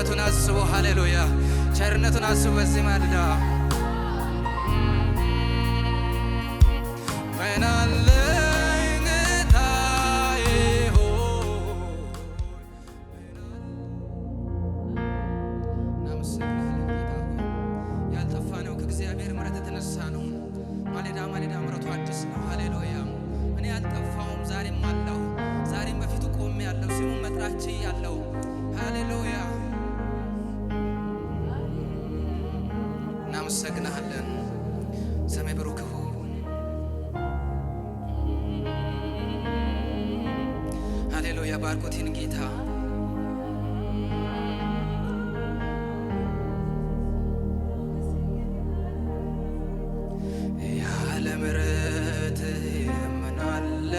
ምሕረቱን አስቡ። ሃሌሉያ ቸርነቱን አስቡ። በዚህ ማለዳ ምን አለኝ ጌታዬ ሆይ እናመሰግናለን ጌታ ሆይ። ያልጠፋነው ከእግዚአብሔር ምሕረት የተነሳ ነው። ማለዳ ማለዳ ምሕረቱ አዲስ ነው። ሃሌሉያ እኔ ያልጠፋሁም ዛሬም አለሁ። ዛሬም በፊቱ ቆሜ ያለሁ ስሙን መጥራት ችያለሁ። ሃሌሉያ እናመሰግናለን። ስምህ ብሩክ ይሁን። ሃሌሉያ ባርኮቴን ጌታ ያለ ምሕረት ምን አለ?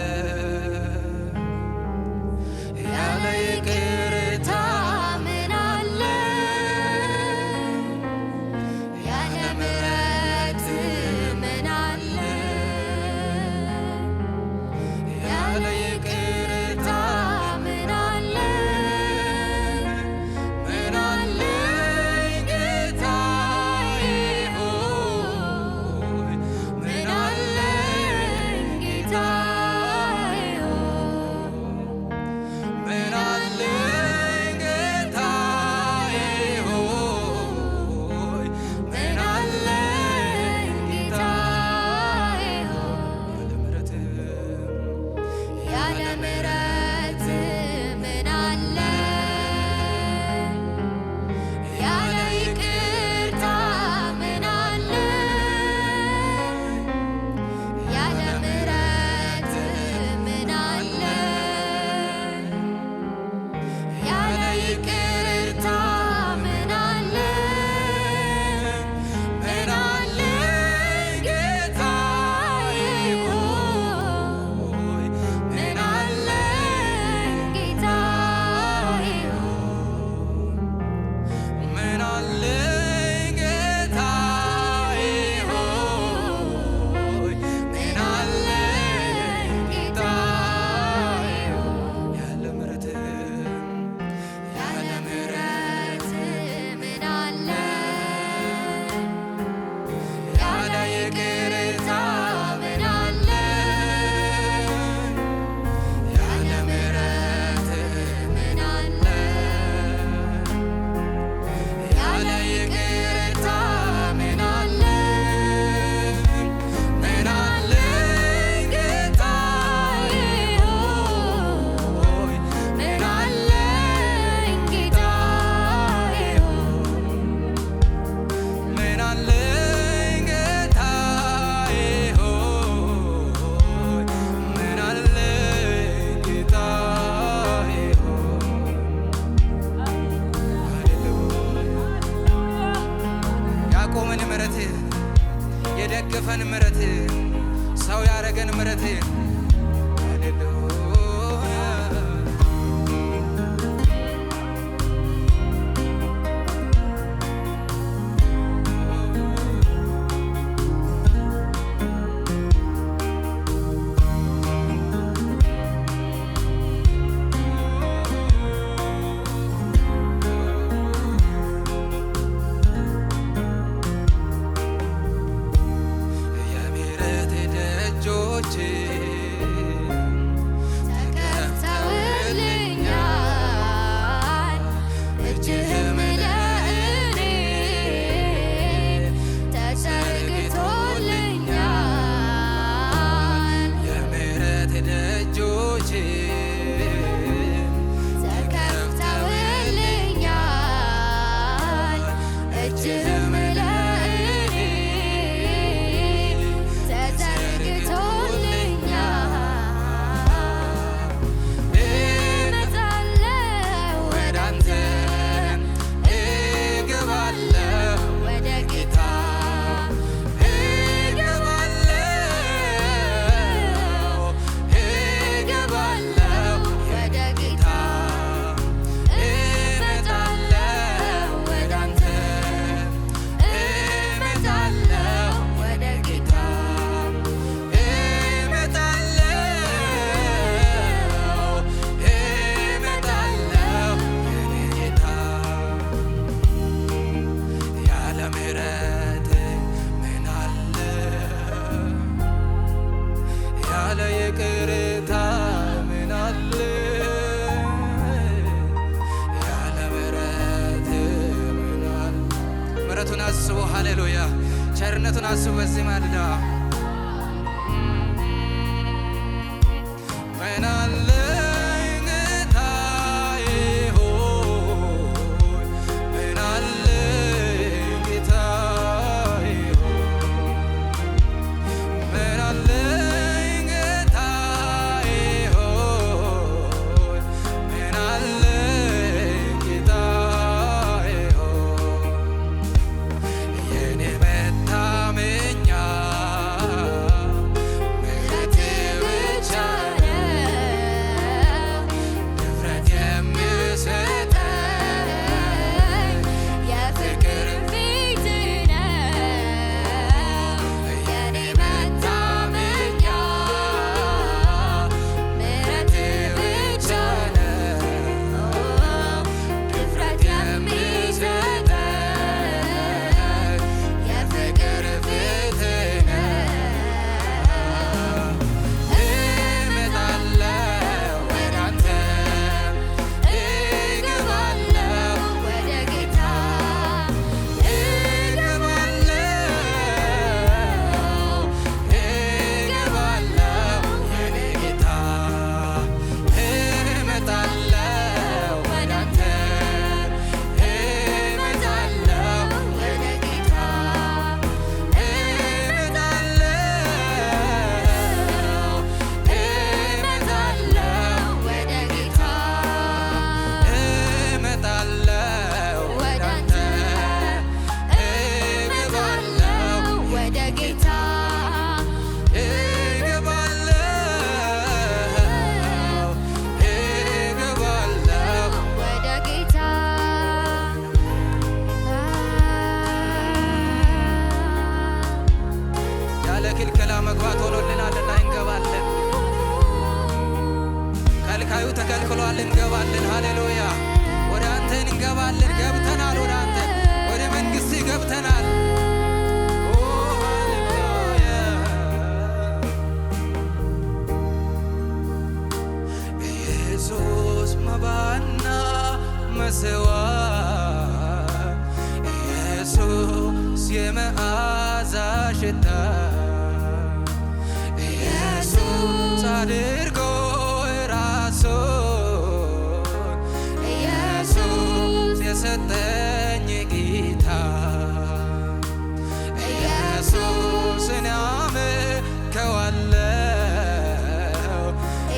ያለ ይቅርታ ምን አለ? ያለ ምሕረት ምን አለ? ያለ ይቅርታ ምን አለ? ምን አለ ጌታዬ ሆይ ምን አለ ጌታዬ ሆይ ምን አለ ጌታዬ ሆይ ምን አለ ጌታዬ ሆይ ያለ ምሕረት ምን አለ? ያለ ይቅርታ ምን አለ? ያለ ምሕረት ምን አለ? ያለ ይቅርታ ምን አለ? ምን አለ ጌታዬ ሆይ ምን አለ ጌታዬ ሆይ ምን አለ ጌታዬ ሆይ ምን አለ ጌታዬ ሆይ ያለ ምሕረት ያለ ምሕረት ምን አለ? ያለ ይቅርታ ምን አለ? ያለ ምሕረት ምን አለ? ያለ ይቅርታ ምን አለ? ምን አለ ጌታዬ ሆይ ምን አለ ጌታዬ ሆይ ምን አለ ጌታዬ ሆይ ምን አለ ጌታዬ ሆይ ያቆመን ምሕረት የደገፈን ምሕረት ሰው ያረገን ምሕረት ሃሌሉያ የምሕረት ደጆች ምሕረቱን አስቡ። ሃሌሉያ ቸርነቱን አስቡ። በዚህ ማለዳ ምን አለኝ ጌታዬ ሆይ ምን አለኝ ጌታዬ ሆይ ምን አለኝ ጌታዬ ሆይ ምን አለኝ ጌታዬ ሆይ የኔ መታመኛ ምሕረቴ ብቻ ነው ድፍረት የሚሰጠኝ የፍቅር ፊት ነው የኔ መታመኛ ምሕረቴ ብቻ ነው ድፍረት የሚሰጠኝ የፍቅር ፊት ነው እመጣለሁ ወደ አንተ እገባለሁ ወደ ጌታ እገባለሁ የኔ ጌታ እመጣለሁ ወደ አንተ እመጣለሁ ወደ ጌታ እመጣለሁ ወደ ጌታ እመጣለሁ ወደ አንተ እገባለሁ ወደ ጌታ እገባለሁ ወደ ጌታ ያለ ክልከላ መግባት ሆኖልናልና እንገባለን። ከልካዩ ተከልክሏል፣ እንገባለን። ሃሌሉያ ወደ አንተ እንገባለን። ገብተናል፣ ወደ አንተ ወደ መንግሥትህ ገብተናል። ኦ ሃሌሉያ ኢየሱስ መባና መሰዋት ኢየሱስ የመዓዛ ሽታ ኢየሱስ አድርጎ ራሱን ኢየሱስ የሰጠኝ ጌታ ኢየሱስን አመልከዋለሁ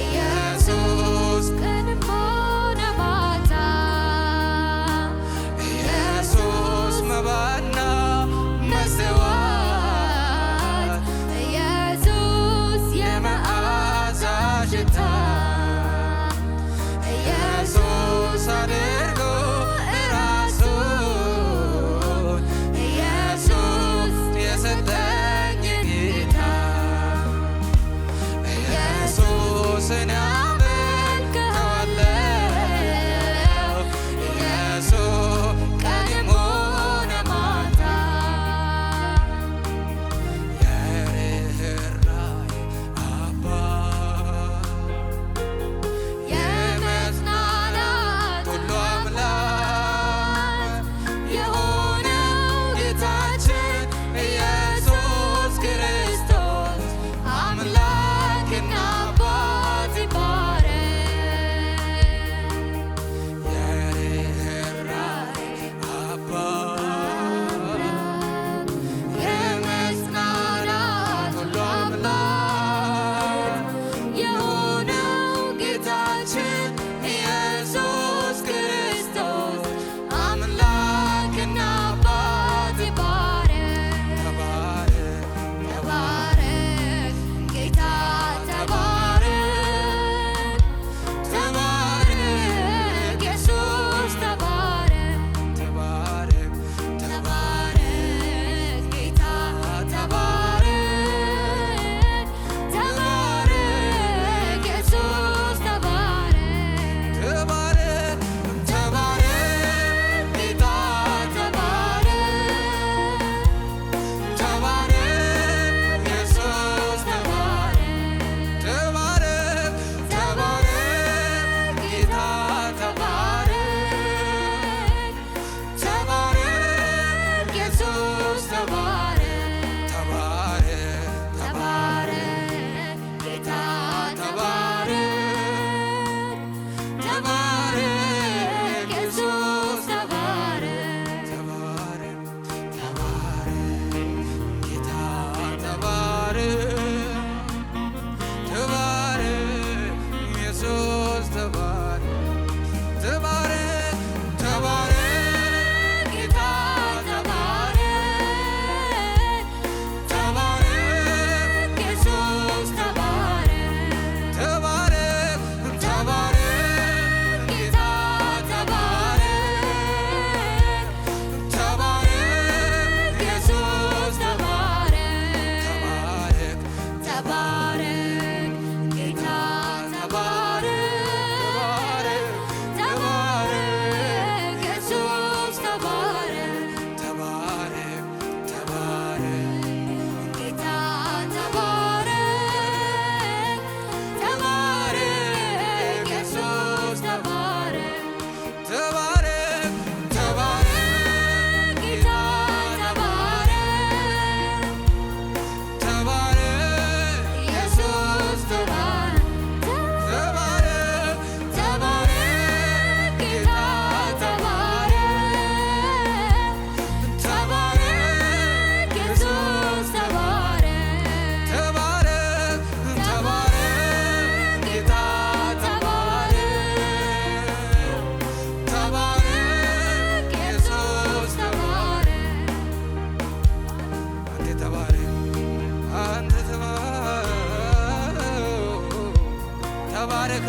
ኢየሱስ ቀንም ሆነ ማታ ኢየሱስ መባና መሰዋት ኢየሱስ የመዓዛ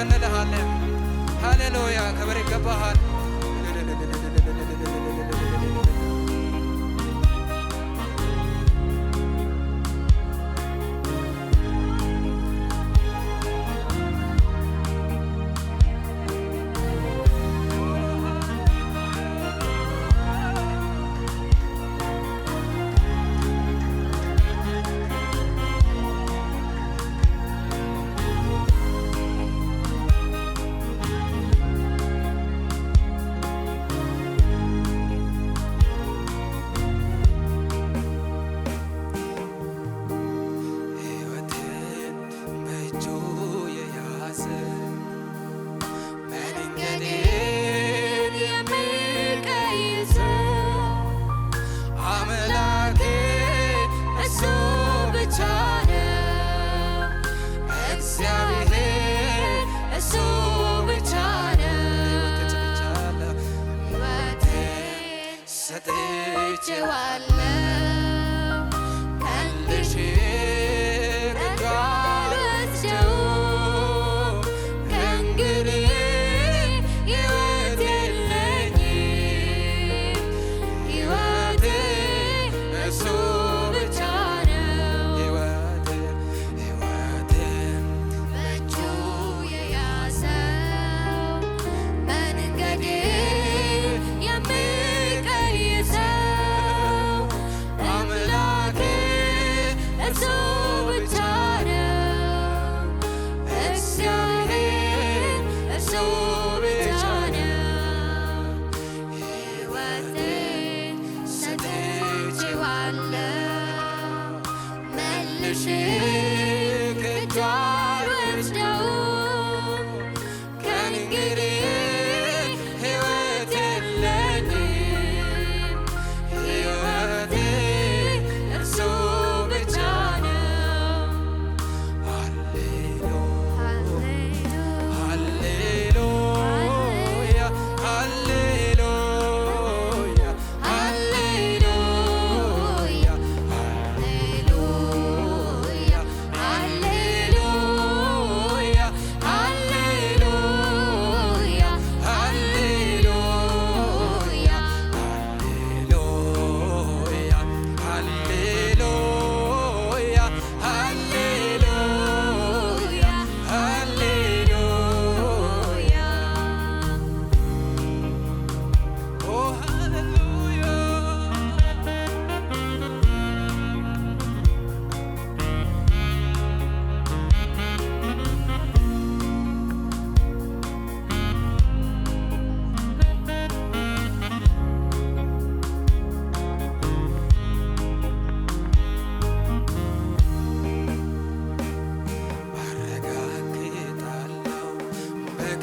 እንልሃለን። ሃሌሉያ ክብር ይገባሃል።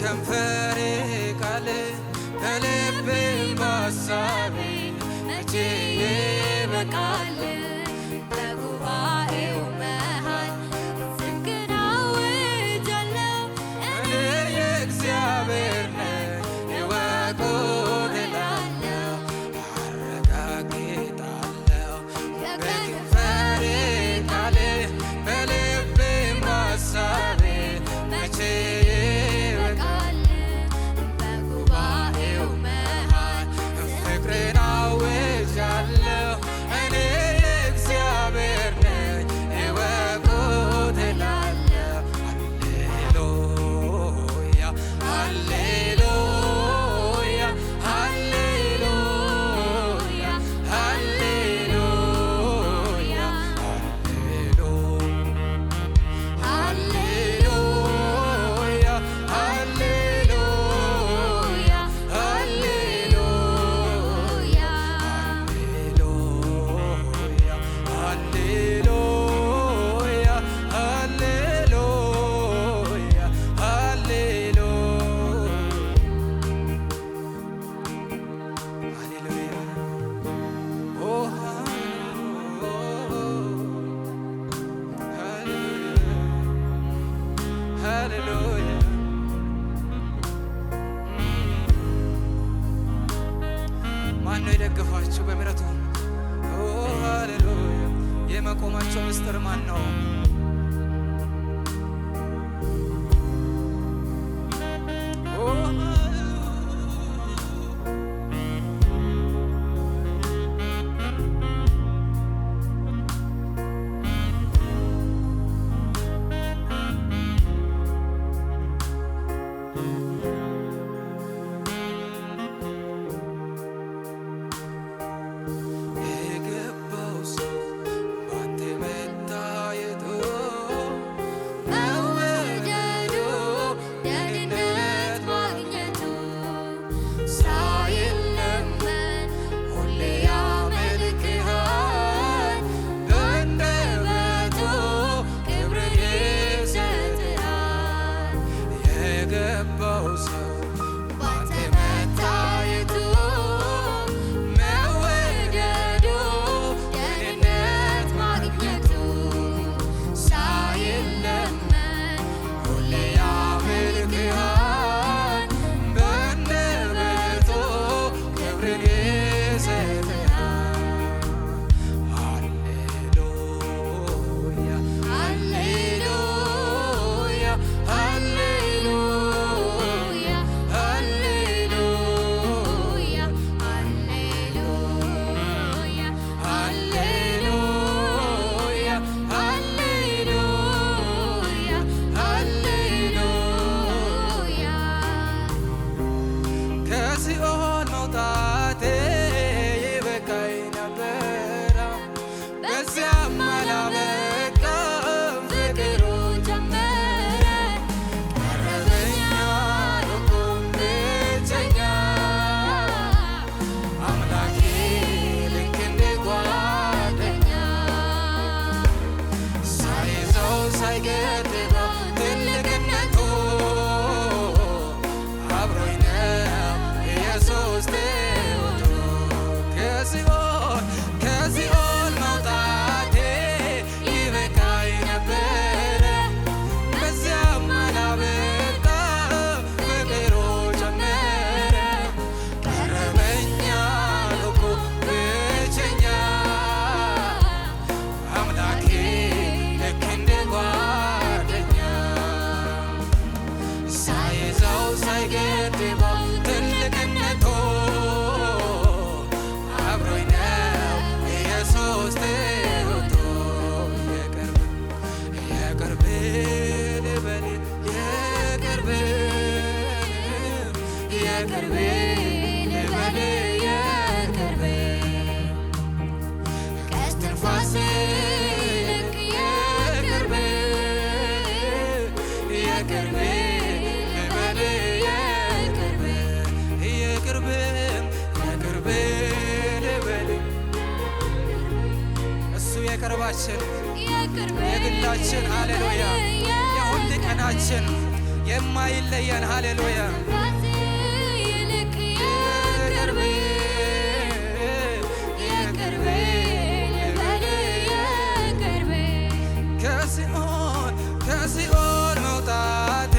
ከንፈሬ ቃል በልቤ ማሳቤ መቼ ይበቃል በጉባኤው መሃል ዝግና ውጃለው እኔ የእግዚአብሔር ነኝ ይወቁት እላለሁ አረጋግጣለሁ በከንፈሬ ቃል በልቤ ማሳቤ መቼ ማነው የደገፋችሁ በምሕረቱ? ሃሌሉያ! የመቆማቸው ምስጢር ማን ነው? የቅርባችን የግላችን ሃሌሉያ የሁሉ ቀናችን የማይለየን ሃሌሉያ ከሲኦል መውጣቴ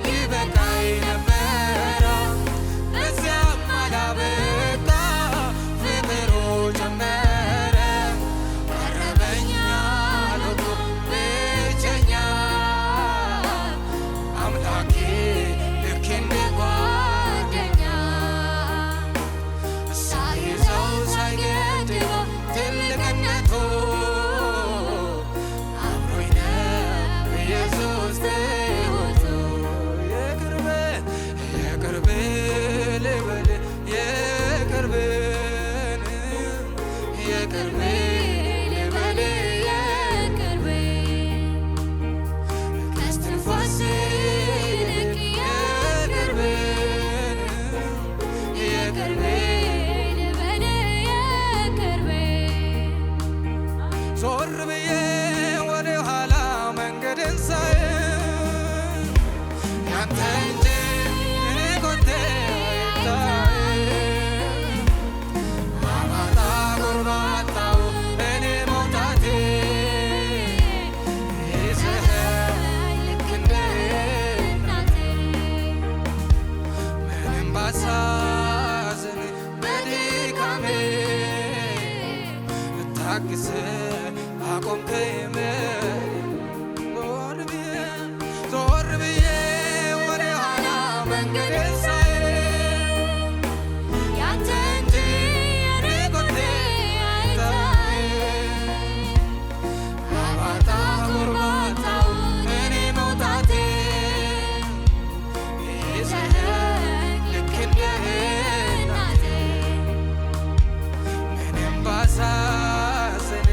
ይበቃኝ ነበረ በዚያም አላበቃ ፍቅሩ ጀመረ ቀረበኛ ሎቱ ብቸኛ አምላኬ ልክ እንደ ጓደኛ ሳይዘው ሳይገድበው ትልቅነቱ ዞር ብዬ ወደ ኋላ መንገድን ሳይ ያንተ እንጂ እኔ ኮቴ አይታይ አባጣ ጎርባጣው እኔ መውጣቴ ይዘኸኝ ልክ እንደ እናቴ ምንም ባሳዝን በድካሜ ታግሰ አቆምከኝ ዞር ብዬ ወደ ኋላ መንገዴን ሳይ ያንተ እንጂ የኔ ኮቴ አይታይ አባጣ ጎርባጣው እኔ መውጣቴ ይዘኸኝ ልክ እንደ እናቴ ምንም ባሳዝን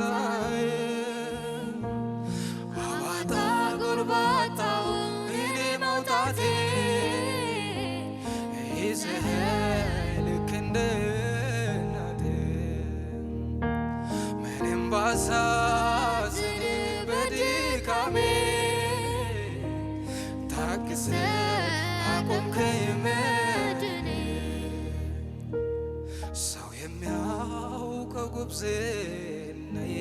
ጌታዬ አባጣ ጎርባጣው እኔ መውጣቴ ይዘኸኝ ልክ እንደ እናቴ ምንም ባሳዝን በድካሜ ታግሰህ አቆምከኝ መድኔ ሰው የሚያውቀው ጉብዝናዬ